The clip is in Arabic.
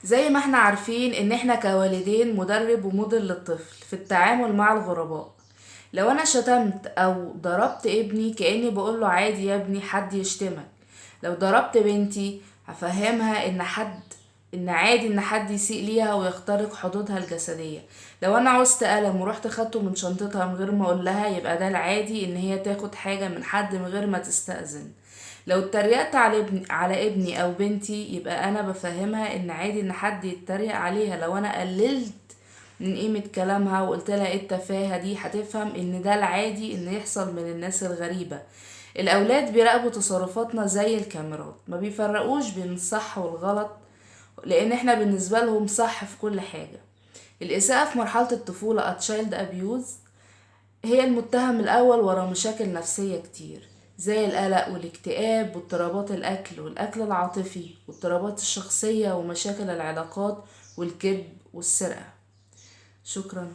زي ما احنا عارفين ان احنا كوالدين مدرب وموديل للطفل في التعامل مع الغرباء. لو انا شتمت او ضربت ابني كأني بقوله عادي يا ابني حد يشتمك. لو ضربت بنتي هفهمها ان عادي ان حد يسيء ليها ويخترق حدودها الجسدية. لو انا عوزت قلم ورحت خدته من شنطتها من غير ما اقول لها، يبقى ده العادي ان هي تاخد حاجة من حد من غير ما تستأذن. لو اتريقت على ابني او بنتي، يبقى انا بفهمها ان عادي ان حد يتريق عليها. لو انا قللت من قيمة كلامها وقلت لها ايه التفاهة دي، هتفهم ان ده العادي ان يحصل من الناس الغريبة. الاولاد بيراقبوا تصرفاتنا زي الكاميرات، ما بيفرقوش بين الصح والغلط، لان احنا بالنسبة لهم صح في كل حاجة. الإساءة في مرحلة الطفولة child abuse هي المتهم الأول ورا مشاكل نفسية كتير، زي القلق والاكتئاب واضطرابات الأكل والأكل العاطفي واضطرابات الشخصية ومشاكل العلاقات والكذب والسرقة. شكرا.